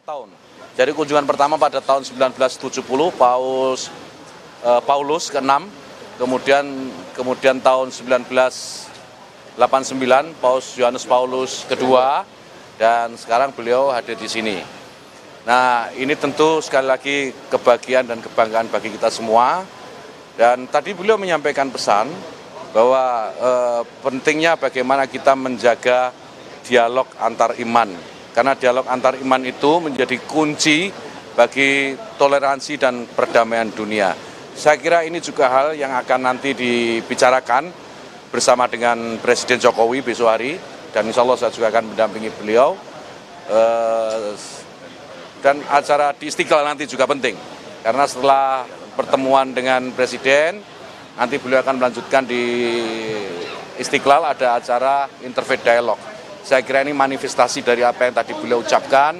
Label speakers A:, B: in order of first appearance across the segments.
A: tahun. Jadi kunjungan pertama pada tahun 1970 Paulus ke-6, kemudian tahun 1989 Paus Yohanes Paulus kedua, dan sekarang beliau hadir di sini. Nah, ini tentu sekali lagi kebahagiaan dan kebanggaan bagi kita semua. Dan tadi beliau menyampaikan pesan bahwa pentingnya bagaimana kita menjaga dialog antar iman. Karena dialog antar iman itu menjadi kunci bagi toleransi dan perdamaian dunia. Saya kira ini juga hal yang akan nanti dibicarakan bersama dengan Presiden Jokowi besok hari. Dan insya Allah saya juga akan mendampingi beliau. Dan acara di Istiqlal nanti juga penting. Karena setelah pertemuan dengan Presiden, nanti beliau akan melanjutkan di Istiqlal ada acara interfaith dialog. Saya kira ini manifestasi dari apa yang tadi beliau ucapkan,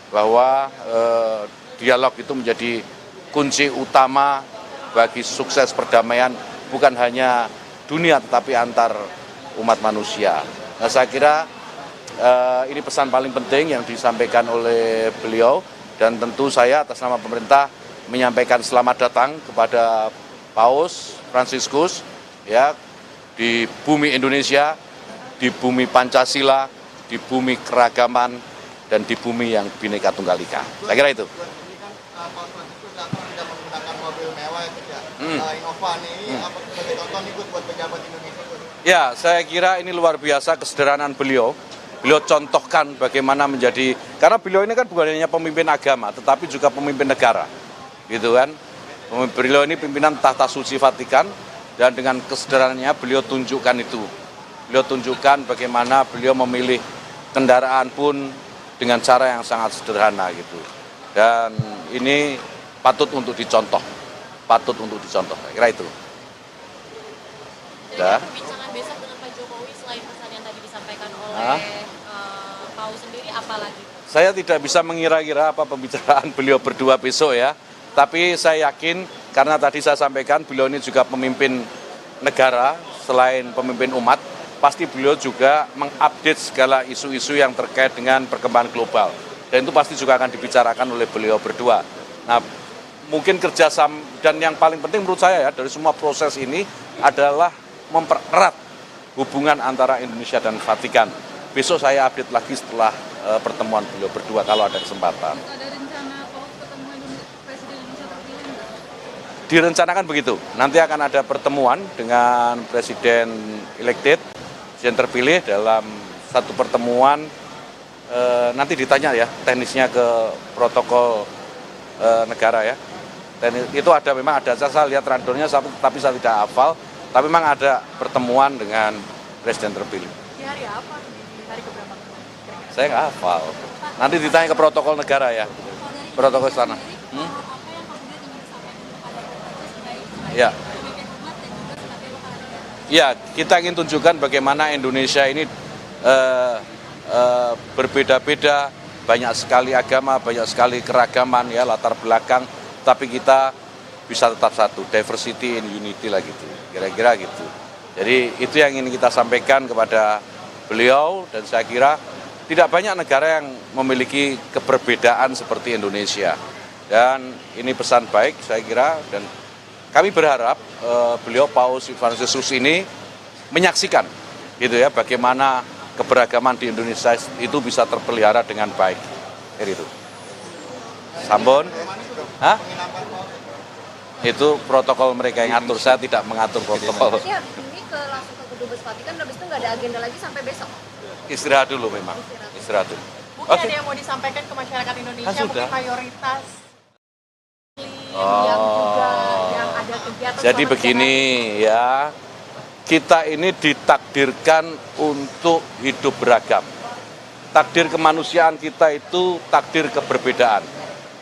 A: bahwa dialog itu menjadi kunci utama bagi sukses perdamaian, bukan hanya dunia tetapi antar umat manusia. Nah, saya kira ini pesan paling penting yang disampaikan oleh beliau, dan tentu saya atas nama pemerintah menyampaikan selamat datang kepada Paus Fransiskus ya, di bumi Indonesia, di bumi Pancasila, di bumi keragaman, dan di bumi yang Bhinneka Tunggal Ika. Saya kira itu.
B: Paus Fransiskus tidak menggunakan mobil mewah ya, Innova ini apa sebagai contoh nih buat pejabat Indonesia?
A: Ya, saya kira ini luar biasa kesederhanaan beliau. Beliau contohkan bagaimana menjadi, karena beliau ini kan bukan hanya pemimpin agama, tetapi juga pemimpin negara, gitu kan. Beliau ini pimpinan tahta suci Vatikan, dan dengan kesederhanaannya beliau tunjukkan itu. Beliau tunjukkan bagaimana beliau memilih kendaraan pun dengan cara yang sangat sederhana gitu. Dan ini patut untuk dicontoh, saya kira itu.
C: Jadi perbincangan besok dengan Pak Jokowi selain pesan yang tadi disampaikan oleh Paus sendiri, apa lagi?
A: Saya tidak bisa mengira-ngira apa pembicaraan beliau berdua besok ya. Tapi saya yakin, karena tadi saya sampaikan beliau ini juga pemimpin negara, selain pemimpin umat, pasti beliau juga mengupdate segala isu-isu yang terkait dengan perkembangan global. Dan itu pasti juga akan dibicarakan oleh beliau berdua. Nah, mungkin kerjasama, dan yang paling penting menurut saya ya, dari semua proses ini adalah mempererat hubungan antara Indonesia dan Vatikan. Besok saya update lagi setelah pertemuan beliau berdua kalau ada kesempatan.
D: Ada rencana Paus ketemu Presiden Indonesia terpilih enggak?
A: Direncanakan begitu. Nanti akan ada pertemuan dengan Presiden elected, Presiden terpilih dalam satu pertemuan. Nanti ditanya ya teknisnya ke protokol negara ya. Itu ada, memang ada, saya lihat randornya tapi saya tidak hafal. Tapi memang ada pertemuan dengan Presiden terpilih.
C: Di hari apa? Di hari keberapa?
A: Saya nggak hafal. Nanti ditanya ke protokol negara ya. Protokol istana.
D: Apa yang kemudian ingin disampaikan kepada pemerintah sebagai
A: Ya.
D: pemimpin umat dan juga sebagai kepala negara?
A: Ya, kita ingin tunjukkan bagaimana Indonesia ini berbeda-beda, banyak sekali agama, banyak sekali keragaman ya, latar belakang, tapi kita bisa tetap satu, diversity in unity lah gitu, kira-kira gitu. Jadi itu yang ingin kita sampaikan kepada beliau, dan saya kira tidak banyak negara yang memiliki keberbedaan seperti Indonesia. Dan ini pesan baik saya kira, dan kami berharap beliau Paus Fransiskus ini menyaksikan gitu ya, bagaimana keberagaman di Indonesia itu bisa terpelihara dengan baik. Itu. Sampun? Hah? Itu protokol mereka yang atur, saya tidak mengatur protokol.
C: Ya, ini langsung ke Kedubes Vatikan, habis itu nggak ada agenda lagi sampai besok.
A: Istirahat dulu memang, istirahat dulu.
E: Mungkin ada yang mau disampaikan ke masyarakat Indonesia,
A: sudah.
E: mungkin mayoritas
C: Yang juga yang ada kegiatan.
A: Jadi
C: selama
A: begini ya, kita ini ditakdirkan untuk hidup beragam. Takdir kemanusiaan kita itu takdir keberbedaan.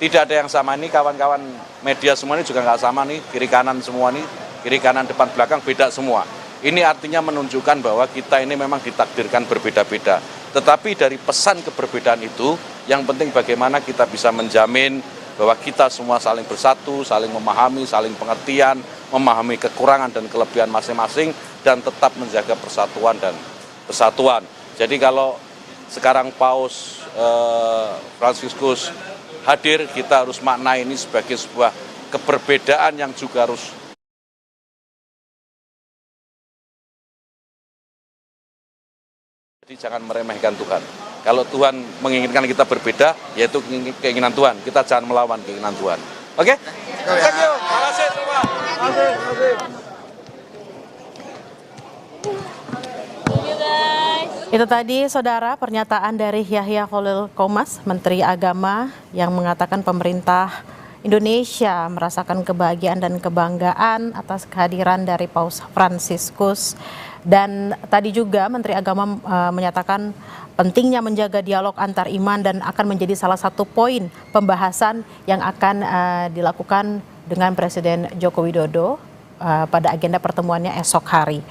A: Tidak ada yang sama. Ini kawan-kawan media semua ini juga nggak sama nih, kiri kanan semua nih, kiri kanan depan belakang beda semua. Ini artinya menunjukkan bahwa kita ini memang ditakdirkan berbeda-beda. Tetapi dari pesan keberbedaan itu, yang penting bagaimana kita bisa menjamin bahwa kita semua saling bersatu, saling memahami, saling pengertian, memahami kekurangan dan kelebihan masing-masing, dan tetap menjaga persatuan dan kesatuan. Jadi kalau sekarang Paus Fransiskus hadir, kita harus maknai ini sebagai sebuah keberbedaan yang juga harus jadi jangan meremehkan Tuhan. Kalau Tuhan menginginkan kita berbeda, yaitu keinginan Tuhan. Kita jangan melawan keinginan Tuhan. Oke? Thank you. Terima kasih semua.
C: Itu tadi saudara pernyataan dari Yahya Khalil Qomas, Menteri Agama, yang mengatakan pemerintah Indonesia merasakan kebahagiaan dan kebanggaan atas kehadiran dari Paus Fransiskus. Dan tadi juga Menteri Agama menyatakan pentingnya menjaga dialog antar iman dan akan menjadi salah satu poin pembahasan yang akan dilakukan dengan Presiden Joko Widodo pada agenda pertemuannya esok hari.